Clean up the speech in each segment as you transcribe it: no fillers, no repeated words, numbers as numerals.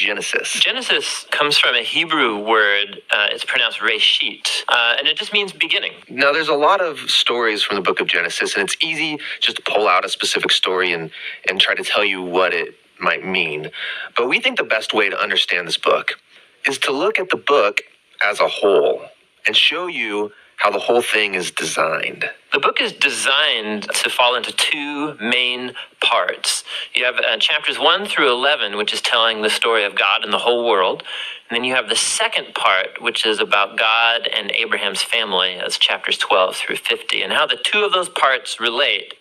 Genesis? Genesis comes from a Hebrew word. It's pronounced reshit, and it just means beginning. Now, there's a lot of stories from the book of Genesis, and it's easy just to pull out a specific story and try to tell you what it might mean. But we think the best way to understand this book is to look at the book as a whole and show you how the whole thing is designed. The book is designed to fall into two main parts. You have chapters 1 through 11, which is telling the story of God and the whole world. And then you have the second part, which is about God and Abraham's family, as chapters 12 through 50. And how the two of those parts relate,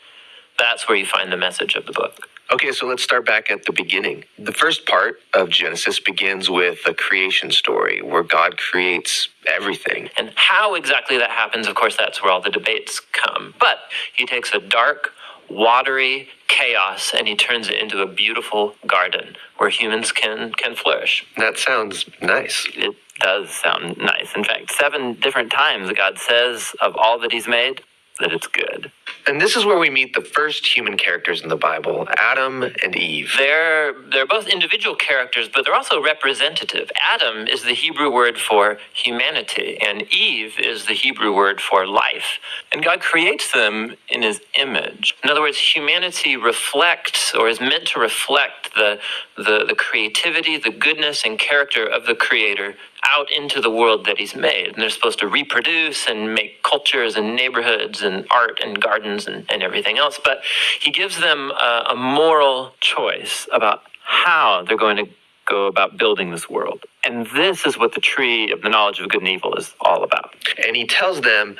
that's where you find the message of the book. Okay, so let's start back at the beginning. The first part of Genesis begins with a creation story where God creates everything. And how exactly that happens, of course, that's where all the debates come. But he takes a dark, watery chaos and he turns it into a beautiful garden where humans can flourish. That sounds nice. It does sound nice. In fact, 7 different times God says of all that he's made that it's good. And this is where we meet the first human characters in the Bible, Adam and Eve. They're both individual characters, but they're also representative. Adam is the Hebrew word for humanity, and Eve is the Hebrew word for life. And God creates them in his image. In other words, humanity reflects, or is meant to reflect, the creativity, the goodness, and character of the Creator out into the world that he's made. And they're supposed to reproduce and make cultures and neighborhoods and art and gardens and everything else. But he gives them a moral choice about how they're going to go about building this world. And this is what the tree of the knowledge of good and evil is all about. And he tells them,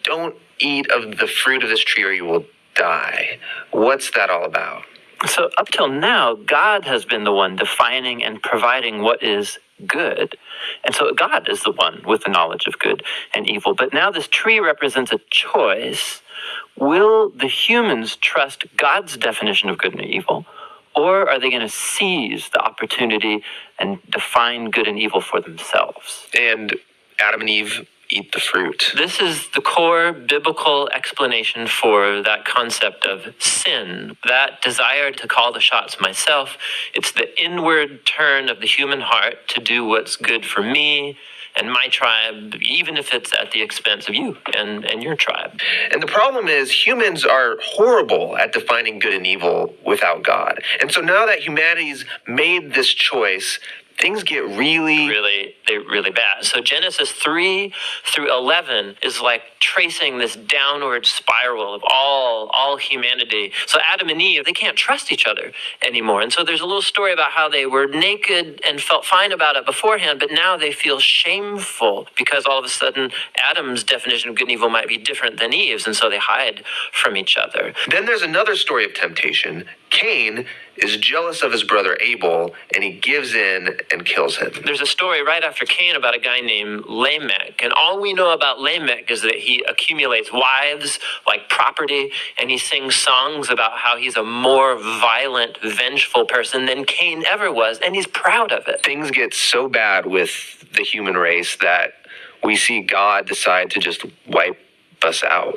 don't eat of the fruit of this tree or you will die. What's that all about? So up till now, God has been the one defining and providing what is good. And so God is the one with the knowledge of good and evil. But now this tree represents a choice. Will the humans trust God's definition of good and evil? Or are they going to seize the opportunity and define good and evil for themselves? And Adam and Eve eat the fruit. This is the core biblical explanation for that concept of sin, that desire to call the shots myself. It's the inward turn of the human heart to do what's good for me and my tribe, even if it's at the expense of you and your tribe. And the problem is humans are horrible at defining good and evil without God. And so now that humanity's made this choice, things get really bad. So Genesis 3 through 11 is like tracing this downward spiral of all humanity. So Adam and Eve, they can't trust each other anymore. And so there's a little story about how they were naked and felt fine about it beforehand, but now they feel shameful because all of a sudden Adam's definition of good and evil might be different than Eve's, and so they hide from each other. Then there's another story of temptation. Cain is jealous of his brother Abel, and he gives in and kills him. There's a story right after Cain about a guy named Lamech, and all we know about Lamech is that he accumulates wives like property, and he sings songs about how he's a more violent, vengeful person than Cain ever was, and he's proud of it. Things get so bad with the human race that we see God decide to just wipe us out.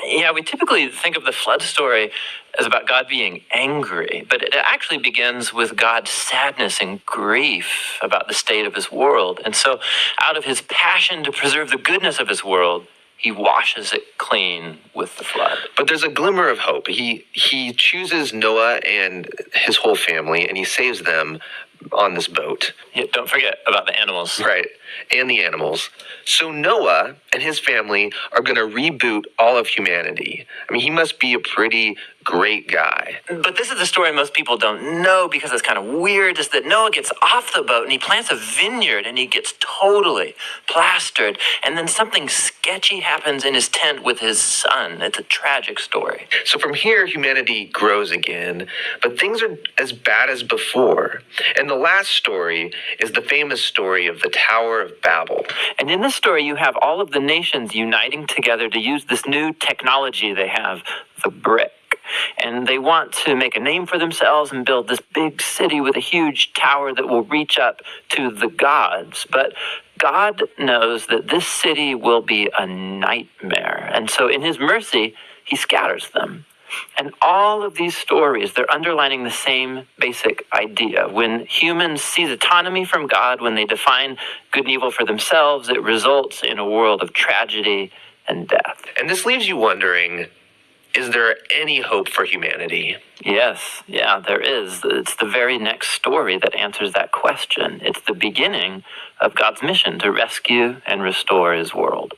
Yeah, we typically think of the flood story as about God being angry, but it actually begins with God's sadness and grief about the state of his world. And so out of his passion to preserve the goodness of his world, he washes it clean with the flood. But there's a glimmer of hope. He chooses Noah and his whole family, and he saves them on this boat. Yeah, don't forget about the animals. Right, and the animals. So Noah and his family are going to reboot all of humanity. I mean, he must be a pretty great guy. But this is the story most people don't know because it's kind of weird, is that Noah gets off the boat and he plants a vineyard and he gets totally plastered. And then something sketchy happens in his tent with his son. It's a tragic story. So from here, humanity grows again, but things are as bad as before. And the last story is the famous story of the Tower of Babel. And in this story, you have all of the nations uniting together to use this new technology they have, the brick. And they want to make a name for themselves and build this big city with a huge tower that will reach up to the gods. But God knows that this city will be a nightmare. And so in his mercy, he scatters them. And all of these stories, they're underlining the same basic idea. When humans seize autonomy from God, when they define good and evil for themselves, it results in a world of tragedy and death. And this leaves you wondering, is there any hope for humanity? Yes, yeah, there is. It's the very next story that answers that question. It's the beginning of God's mission to rescue and restore his world.